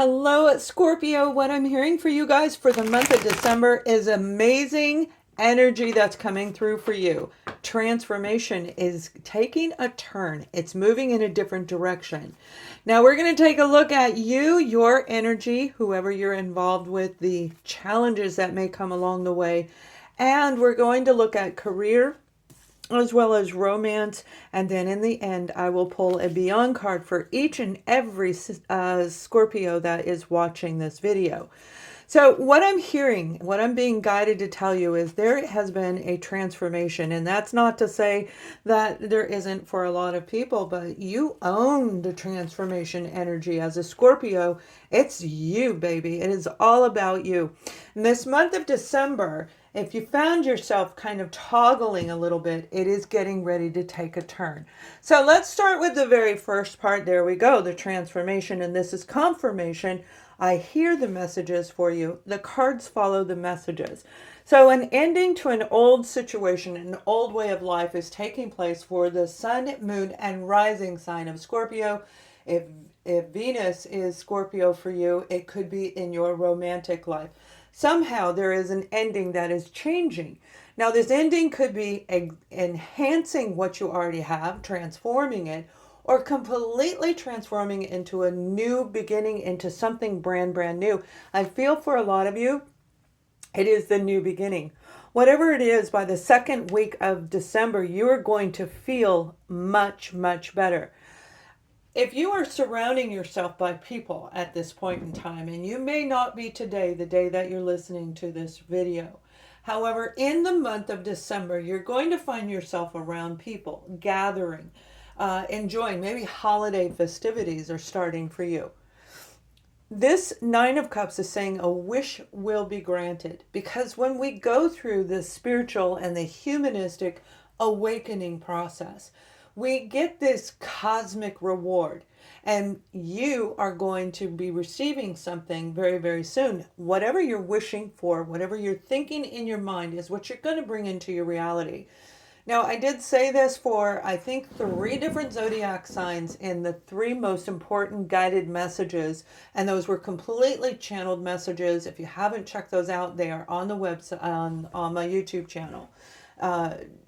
Hello, Scorpio. What I'm hearing for you guys for the month of December is amazing energy that's coming through for you. Transformation is taking a turn. It's moving in a different direction. Now we're going to take a look at you, your energy, whoever you're involved with, the challenges that may come along the way. And we're going to look at career, as well as romance, and then in the end I will pull a beyond card for each and every Scorpio that is watching this video. So what I'm hearing, what I'm being guided to tell you is there has been a transformation, and that's not to say that there isn't for a lot of people, but you own the transformation energy as a Scorpio. It's you, baby. It is all about you. And this month of December, if you found yourself kind of toggling a little bit, it is getting ready to take a turn. So let's start with the very first part. There we go, the transformation, and this is confirmation. I hear the messages for you. The cards follow the messages. So an ending to an old situation, an old way of life is taking place for the sun, moon, and rising sign of Scorpio. If Venus is Scorpio for you, it could be in your romantic life. Somehow there is an ending that is changing. Now this ending could be enhancing what you already have, transforming it, or completely transforming it into a new beginning, into something brand new. I feel for a lot of you, it is the new beginning. Whatever it is, by the second week of December, you are going to feel much, much better. If you are surrounding yourself by people at this point in time, and you may not be today, the day that you're listening to this video. However, in the month of December, you're going to find yourself around people, gathering, enjoying. Maybe holiday festivities are starting for you. This Nine of Cups is saying a wish will be granted, because when we go through the spiritual and the humanistic awakening process, we get this cosmic reward, and you are going to be receiving something very, very soon. Whatever you're wishing for, whatever you're thinking in your mind is what you're going to bring into your reality. Now, I did say this for, I think, 3 different zodiac signs in the 3 most important guided messages, and those were completely channeled messages. If you haven't checked those out, they are on the website, on my YouTube channel.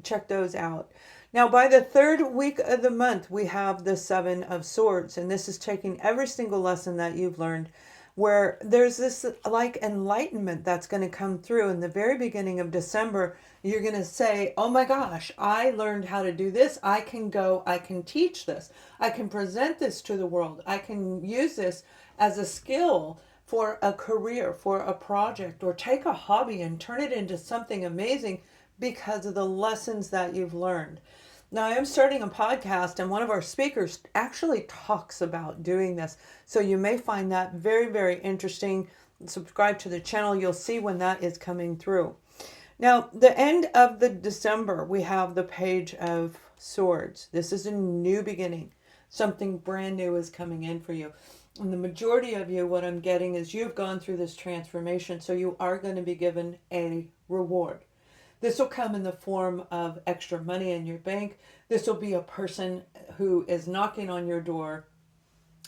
Check those out. Now, by the 3rd week of the month, we have the 7 of Swords, and this is taking every single lesson that you've learned, where there's this like enlightenment that's going to come through. In the very beginning of December, you're going to say, oh my gosh, I learned how to do this. I can teach this. I can present this to the world. I can use this as a skill for a career, for a project, or take a hobby and turn it into something amazing because of the lessons that you've learned. Now, I am starting a podcast, and one of our speakers actually talks about doing this. So you may find that very, very interesting. Subscribe to the channel. You'll see when that is coming through. Now, the end of the December, we have the Page of Swords. This is a new beginning. Something brand new is coming in for you. And the majority of you, what I'm getting is you've gone through this transformation, so you are going to be given a reward. This will come in the form of extra money in your bank. This will be a person who is knocking on your door,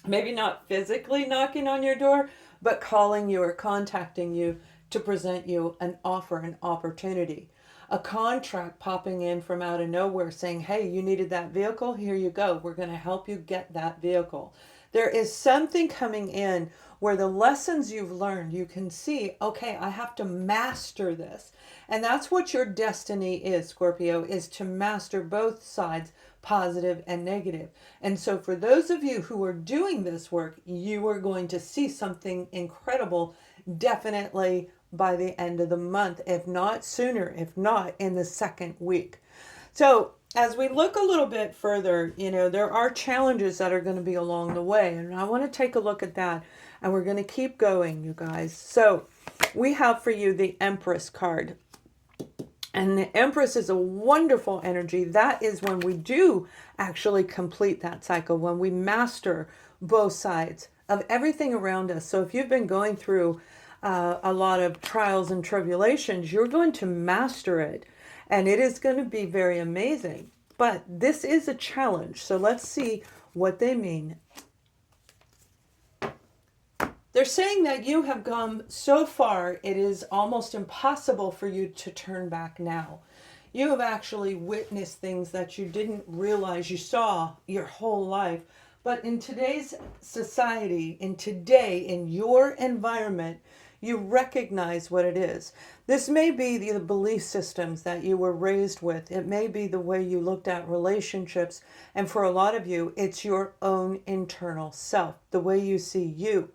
maybe not physically knocking on your door, but calling you or contacting you to present you an offer, an opportunity. A contract popping in from out of nowhere saying, hey, you needed that vehicle? Here you go. We're going to help you get that vehicle. There is something coming in where the lessons you've learned, you can see, okay, I have to master this. And that's what your destiny is, Scorpio, is to master both sides, positive and negative. And so for those of you who are doing this work, you are going to see something incredible, definitely by the end of the month, if not sooner, if not in the 2nd week. So as we look a little bit further, there are challenges that are going to be along the way. And I want to take a look at that. And we're going to keep going, you guys. So we have for you the Empress card. And the Empress is a wonderful energy. That is when we do actually complete that cycle, when we master both sides of everything around us. So if you've been going through a lot of trials and tribulations, you're going to master it. And it is going to be very amazing. But this is a challenge. So let's see what they mean. They're saying that you have come so far, it is almost impossible for you to turn back now. You have actually witnessed things that you didn't realize you saw your whole life. But in today's society, in your environment, you recognize what it is. This may be the belief systems that you were raised with. It may be the way you looked at relationships. And for a lot of you, it's your own internal self, the way you see you.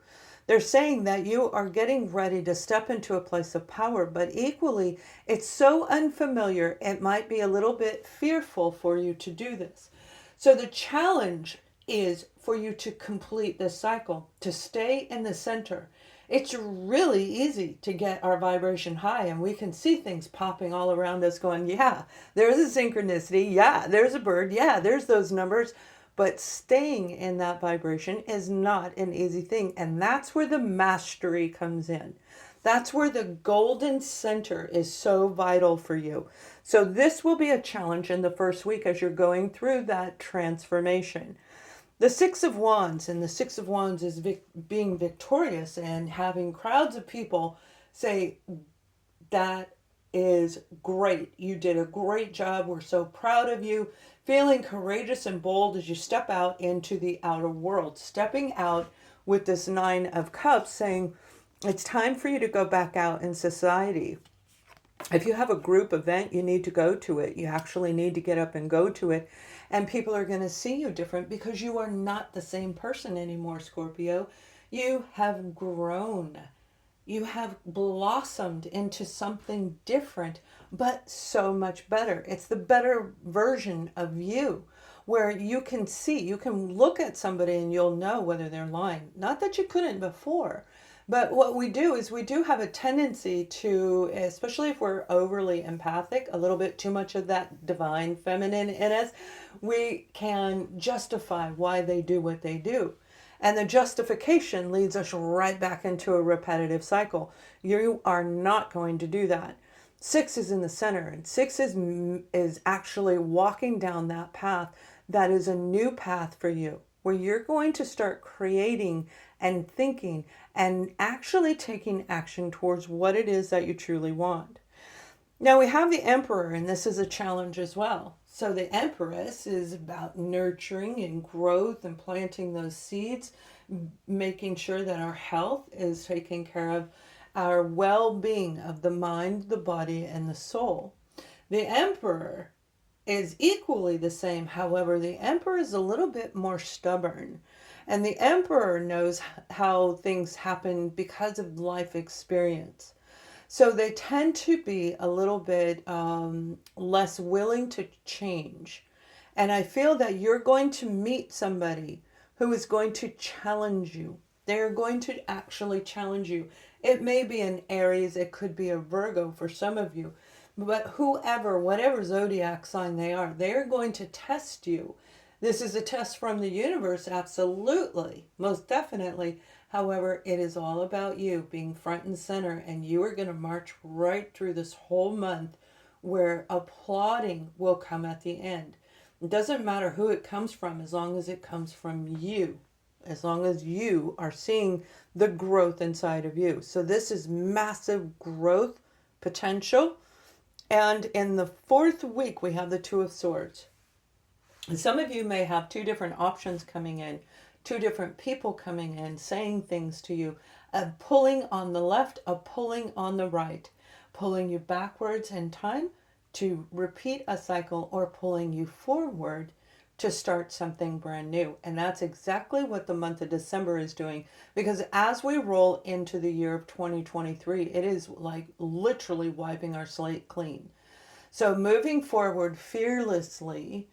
They're saying that you are getting ready to step into a place of power, but equally, it's so unfamiliar, it might be a little bit fearful for you to do this. So the challenge is for you to complete this cycle, to stay in the center. It's really easy to get our vibration high, and we can see things popping all around us going, yeah, there's a synchronicity. Yeah, there's a bird. Yeah, there's those numbers. But staying in that vibration is not an easy thing. And that's where the mastery comes in. That's where the golden center is so vital for you. So this will be a challenge in the first week as you're going through that transformation. The Six of Wands, and the Six of Wands is being victorious and having crowds of people say, that is great. You did a great job. We're so proud of you. Feeling courageous and bold as you step out into the outer world. Stepping out with this Nine of Cups saying, it's time for you to go back out in society. If you have a group event, you need to go to it. You actually need to get up and go to it. And people are going to see you different because you are not the same person anymore, Scorpio. You have grown. You have blossomed into something different, but so much better. It's the better version of you where you can see, you can look at somebody and you'll know whether they're lying. Not that you couldn't before, but what we do is we do have a tendency to, especially if we're overly empathic, a little bit too much of that divine feminine in us, we can justify why they do what they do. And the justification leads us right back into a repetitive cycle. You are not going to do that. Six is in the center, and six is actually walking down that path that is a new path for you, where you're going to start creating and thinking and actually taking action towards what it is that you truly want. Now we have the Emperor, and this is a challenge as well. So the Empress is about nurturing and growth and planting those seeds, making sure that our health is taken care of, our well-being of the mind, the body, and the soul. The Emperor is equally the same. However, the Emperor is a little bit more stubborn. And the Emperor knows how things happen because of life experience. So they tend to be a little bit less willing to change. And I feel that you're going to meet somebody who is going to challenge you. They're going to actually challenge you. It may be an Aries, it could be a Virgo for some of you. But whoever, whatever zodiac sign they are, they're going to test you. This is a test from the universe, absolutely, most definitely. However, it is all about you being front and center, and you are going to march right through this whole month where applauding will come at the end. It doesn't matter who it comes from as long as it comes from you, as long as you are seeing the growth inside of you. So this is massive growth potential. And in the fourth week, we have the Two of Swords. And some of you may have two different options coming in. Two different people coming in, saying things to you, a pulling on the left, a pulling on the right, pulling you backwards in time to repeat a cycle, or pulling you forward to start something brand new. And that's exactly what the month of December is doing, because as we roll into the year of 2023, it is like literally wiping our slate clean. So moving forward fearlessly,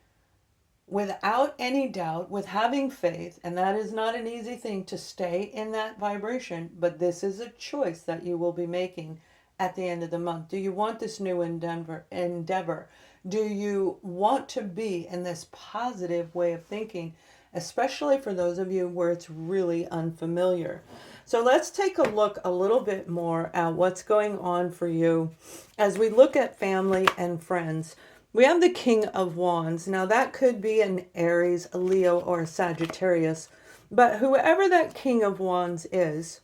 without any doubt, with having faith, and that is not an easy thing to stay in that vibration, but this is a choice that you will be making at the end of the month. Do you want this new endeavor? Do you want to be in this positive way of thinking, especially for those of you where it's really unfamiliar? So let's take a look a little bit more at what's going on for you as we look at family and friends. We have the King of Wands. Now that could be an Aries, a Leo, or a Sagittarius. But whoever that King of Wands is,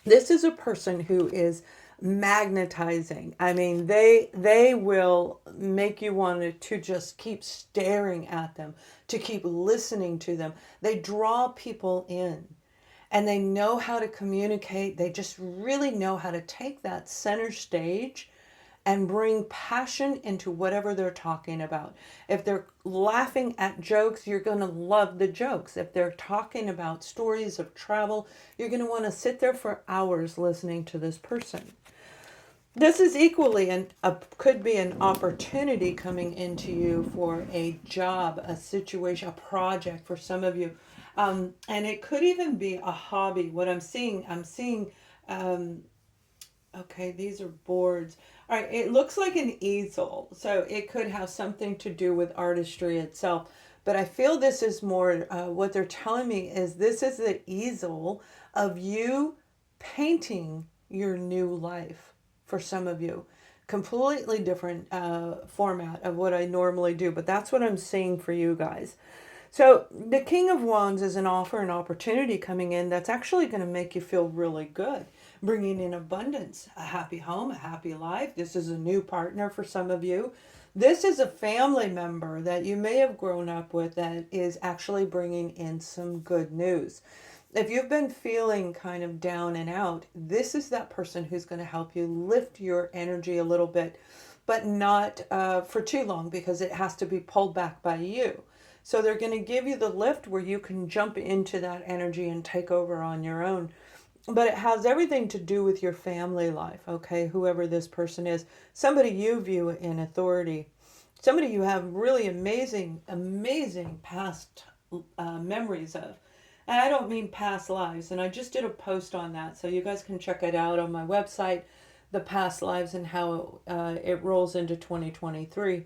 This is a person who is magnetizing. I mean, they will make you want to just keep staring at them, to keep listening to them. They draw people in, and they know how to communicate. They just really know how to take that center stage and bring passion into whatever they're talking about. If they're laughing at jokes, you're going to love the jokes. If they're talking about stories of travel, you're going to want to sit there for hours listening to this person. This is equally could be an opportunity coming into you for a job, a situation, a project for some of you. And it could even be a hobby. What I'm seeing, okay, these are boards. All right, it looks like an easel, so it could have something to do with artistry itself. But I feel this is more, what they're telling me is this is the easel of you painting your new life for some of you. Completely different format of what I normally do, but that's what I'm seeing for you guys. So the King of Wands is an offer, an opportunity coming in that's actually going to make you feel really good, bringing in abundance, a happy home, a happy life. This is a new partner for some of you. This is a family member that you may have grown up with that is actually bringing in some good news. If you've been feeling kind of down and out, this is that person who's going to help you lift your energy a little bit, but not for too long, because it has to be pulled back by you. So they're going to give you the lift where you can jump into that energy and take over on your own. But it has everything to do with your family life, okay? Whoever this person is, somebody you view in authority, somebody you have really amazing, amazing past memories of. And I don't mean past lives. And I just did a post on that, so you guys can check it out on my website, the past lives and how it rolls into 2023.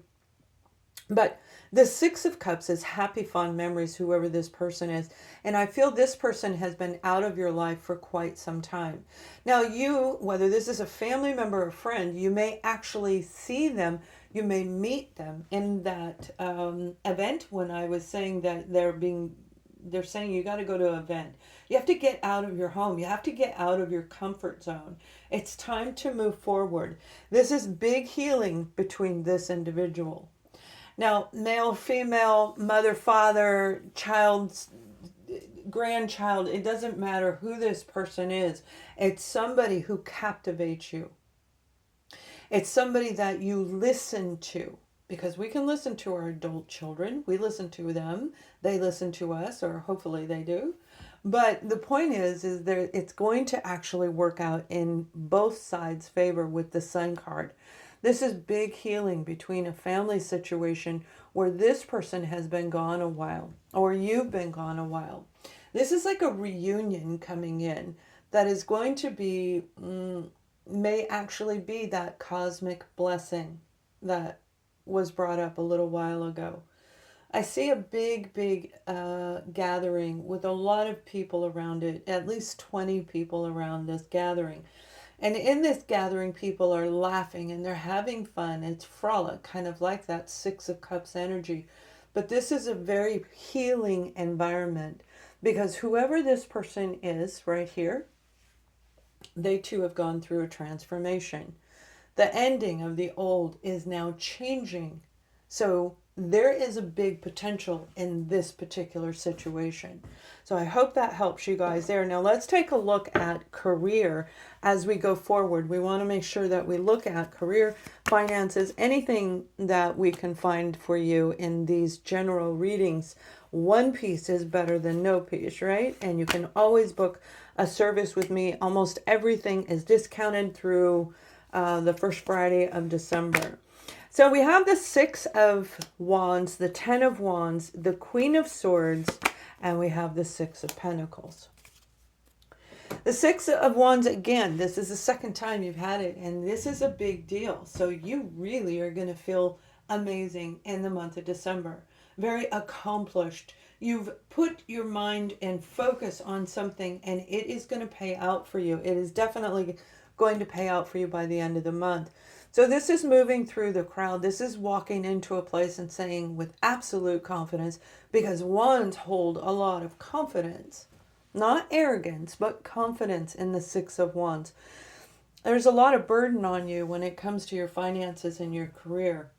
But the Six of Cups is happy, fond memories, whoever this person is. And I feel this person has been out of your life for quite some time. Now, you, whether this is a family member or friend, you may actually see them. You may meet them in that event when I was saying that they're saying you got to go to an event. You have to get out of your home. You have to get out of your comfort zone. It's time to move forward. This is big healing between this individual. Now, male, female, mother, father, child, grandchild, it doesn't matter who this person is. It's somebody who captivates you. It's somebody that you listen to, because we can listen to our adult children. We listen to them. They listen to us, or hopefully they do. But the point is that it's going to actually work out in both sides' favor with the Sun card. This is big healing between a family situation where this person has been gone a while, or you've been gone a while. This is like a reunion coming in that is going to be, may actually be that cosmic blessing that was brought up a little while ago. I see a big, big gathering with a lot of people around it, at least 20 people around this gathering. And in this gathering, people are laughing and they're having fun. It's frolic, kind of like that Six of Cups energy. But this is a very healing environment, because whoever this person is right here, they too have gone through a transformation. The ending of the old is now changing. So there is a big potential in this particular situation. So I hope that helps you guys there. Now let's take a look at career as we go forward. We want to make sure that we look at career, finances, anything that we can find for you in these general readings. One piece is better than no piece, right? And you can always book a service with me. Almost everything is discounted through the first Friday of December. So we have the Six of Wands, the Ten of Wands, the Queen of Swords, and we have the Six of Pentacles. The Six of Wands, again, this is the second time you've had it, and this is a big deal. So you really are going to feel amazing in the month of December. Very accomplished. You've put your mind and focus on something, and it is going to pay out for you. It is definitely going to pay out for you by the end of the month. So this is moving through the crowd. This is walking into a place and saying with absolute confidence, because wands hold a lot of confidence. Not arrogance, but confidence in the Six of Wands. There's a lot of burden on you when it comes to your finances and your career.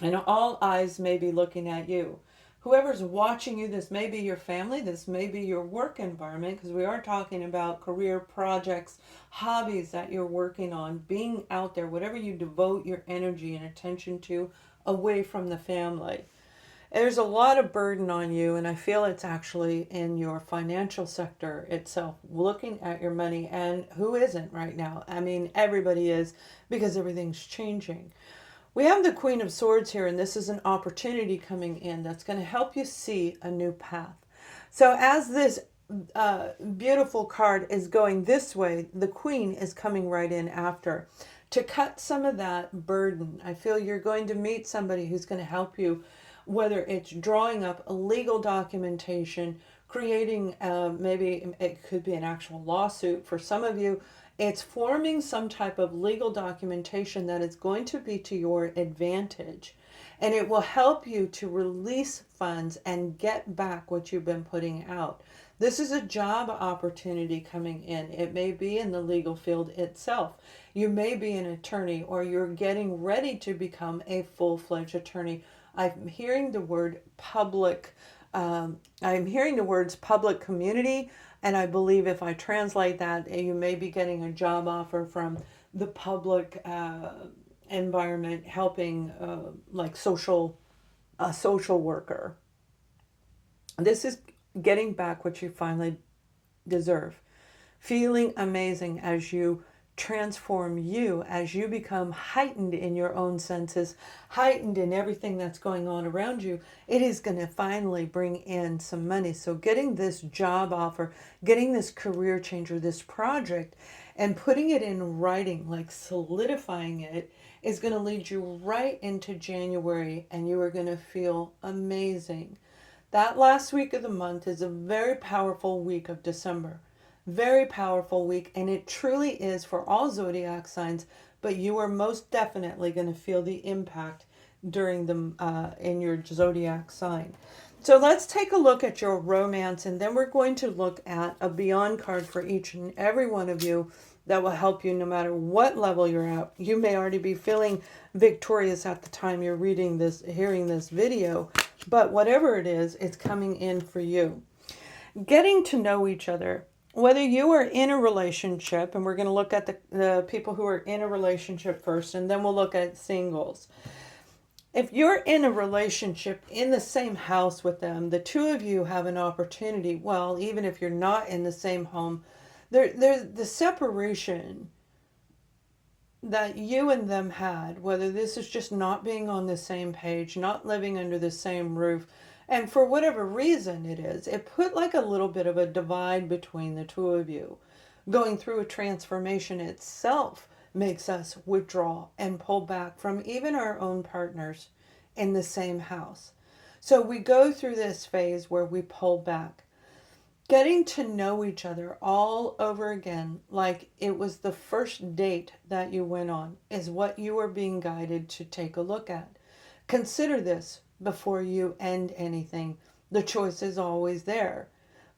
And all eyes may be looking at you. Whoever's watching you, this may be your family, this may be your work environment, because we are talking about career projects, hobbies that you're working on, being out there, whatever you devote your energy and attention to away from the family. There's a lot of burden on you, and I feel it's actually in your financial sector itself, looking at your money. And who isn't right now? I mean, everybody is, because everything's changing. We have the Queen of Swords here, and this is an opportunity coming in that's going to help you see a new path. So as this beautiful card is going this way, the Queen is coming right in after to cut some of that burden. I feel you're going to meet somebody who's going to help you, whether it's drawing up a legal documentation, creating maybe it could be an actual lawsuit for some of you. It's forming some type of legal documentation that is going to be to your advantage. And it will help you to release funds and get back what you've been putting out. This is a job opportunity coming in. It may be in the legal field itself. You may be an attorney, or you're getting ready to become a full-fledged attorney. I'm hearing the word public. I'm hearing the words public community. And I believe if I translate that, you may be getting a job offer from the public environment, helping like a social worker. This is getting back what you finally deserve. Feeling amazing as you transform you, as you become heightened in your own senses, heightened in everything that's going on around you. It is going to finally bring in some money. So getting this job offer, getting this career changer, this project, and putting it in writing, like solidifying it, is going to lead you right into January, and you are going to feel amazing. That last week of the month is a very powerful week of December. Very powerful week, and it truly is for all zodiac signs, but you are most definitely going to feel the impact during the in your zodiac sign. So let's take a look at your romance, and then we're going to look at a beyond card for each and every one of you that will help you no matter what level you're at. You may already be feeling victorious at the time you're reading this, hearing this video, but whatever it is, it's coming in for you. Getting to know each other. Whether you are in a relationship, and we're going to look at the people who are in a relationship first, and then we'll look at singles. If you're in a relationship in the same house with them, the two of you have an opportunity. Well, even if you're not in the same home, there's the separation that you and them had, whether this is just not being on the same page, not living under the same roof, and for whatever reason it is, it put like a little bit of a divide between the two of you. Going through a transformation itself makes us withdraw and pull back from even our own partners in the same house. So we go through this phase where we pull back. Getting to know each other all over again, like it was the first date that you went on, is what you are being guided to take a look at. Consider this before you end anything. The choice is always there.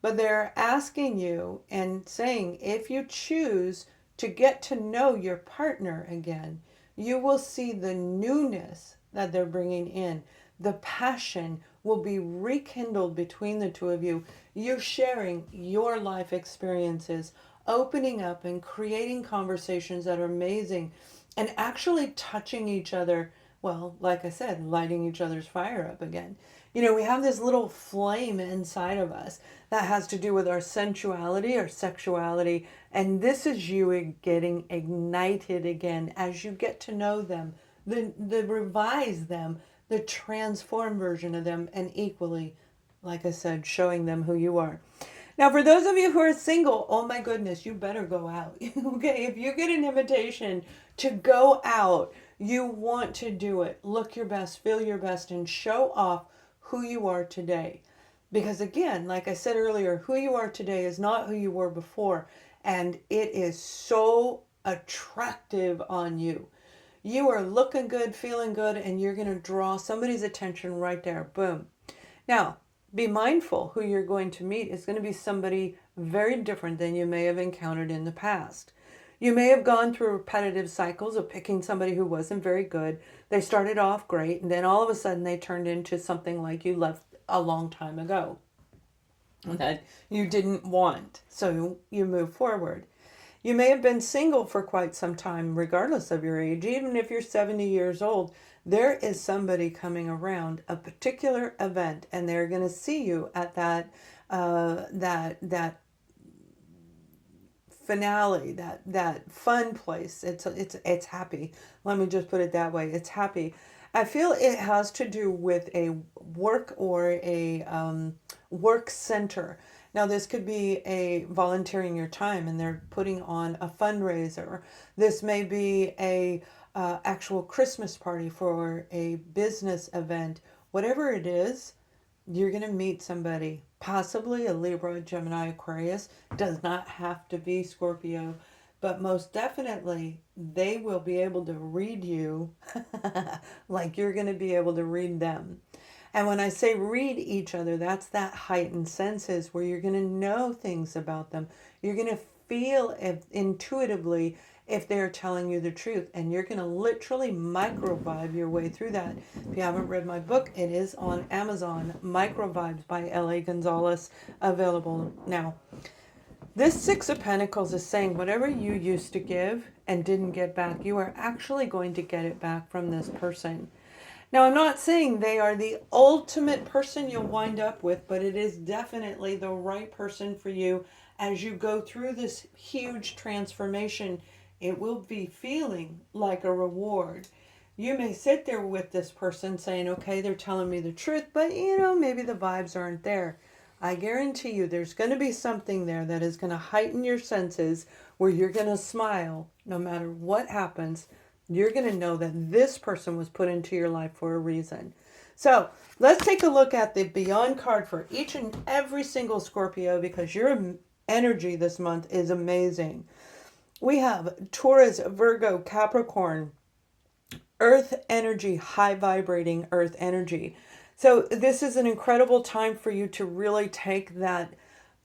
But they're asking you and saying, if you choose to get to know your partner again, you will see the newness that they're bringing in. The passion will be rekindled between the two of you. You're sharing your life experiences, opening up and creating conversations that are amazing, and actually touching each other. Well, like I said, lighting each other's fire up again. You know, we have this little flame inside of us that has to do with our sensuality, our sexuality, and this is you getting ignited again as you get to know them, the revise them, the transformed version of them, and equally, like I said, showing them who you are. Now, for those of you who are single, oh my goodness, you better go out. Okay, if you get an invitation to go out, you want to do it. Look your best, feel your best, and show off who you are today. Because again, like I said earlier, who you are today is not who you were before. And it is so attractive on you. You are looking good, feeling good, and you're going to draw somebody's attention right there. Boom. Now, Be mindful who you're going to meet is going to be somebody very different than you may have encountered in the past. You may have gone through repetitive cycles of picking somebody who wasn't very good. They started off great, and then all of a sudden they turned into something like you left a long time ago that you didn't want. So you move forward. You may have been single for quite some time, regardless of your age. Even if you're 70 years old, there is somebody coming around a particular event, and they're going to see you at that finale, that fun place. It's happy. Let me just put it that way. It's happy. I feel it has to do with a work or a work center. Now, this could be a volunteering your time, and they're putting on a fundraiser. This may be a actual Christmas party for a business event. Whatever it is, you're going to meet somebody, possibly a Libra, Gemini, Aquarius. Does not have to be Scorpio, but most definitely they will be able to read you like you're going to be able to read them. And when I say read each other, that's that heightened senses where you're going to know things about them. You're going to feel intuitively if they're telling you the truth, and you're going to literally micro vibe your way through that. If you haven't read my book, it is on Amazon, Micro Vibes by Gonzales, available now. This Six of Pentacles is saying whatever you used to give and didn't get back, you are actually going to get it back from this person. Now, I'm not saying they are the ultimate person you'll wind up with, but it is definitely the right person for you as you go through this huge transformation. It will be feeling like a reward. You may sit there with this person saying, okay, they're telling me the truth, but maybe the vibes aren't there. I guarantee you there's going to be something there that is going to heighten your senses where you're going to smile no matter what happens. You're going to know that this person was put into your life for a reason. So let's take a look at the Beyond card for each and every single Scorpio, because your energy this month is amazing. We have Taurus, Virgo, Capricorn, Earth energy, high vibrating Earth energy. So this is an incredible time for you to really take that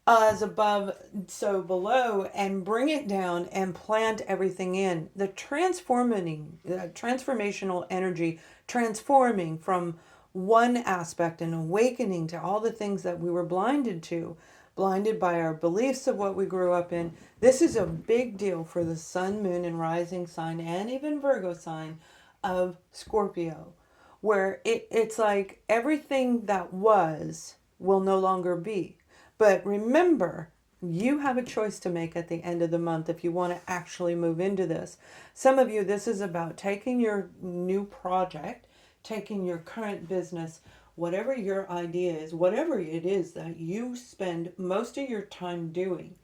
as above, so below, and bring it down and plant everything in. The transformational energy, transforming from one aspect and awakening to all the things that we were blinded to, blinded by our beliefs of what we grew up in. This is a big deal for the sun, moon, and rising sign, and even Virgo sign of Scorpio, where it's like everything that was will no longer be. But remember, you have a choice to make at the end of the month if you want to actually move into this. Some of you, this is about taking your new project, taking your current business, whatever your idea is, whatever it is that you spend most of your time doing,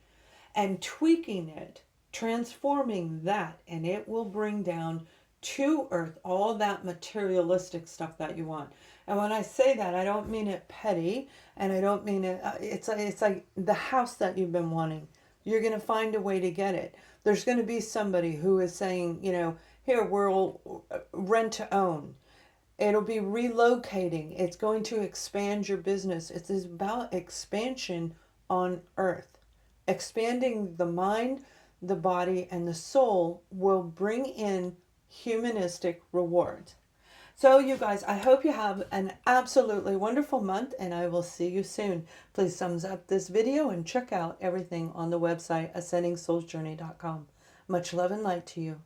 and tweaking it, transforming that, and it will bring down to earth all that materialistic stuff that you want. And when I say that, I don't mean it petty, and I don't mean it, it's like the house that you've been wanting. You're going to find a way to get it. There's going to be somebody who is saying, here, we'll rent to own. It'll be relocating. It's going to expand your business. It's about expansion on earth. Expanding the mind, the body, and the soul will bring in humanistic rewards. So you guys, I hope you have an absolutely wonderful month, and I will see you soon. Please thumbs up this video and check out everything on the website ascendingsoulsjourney.com. Much love and light to you.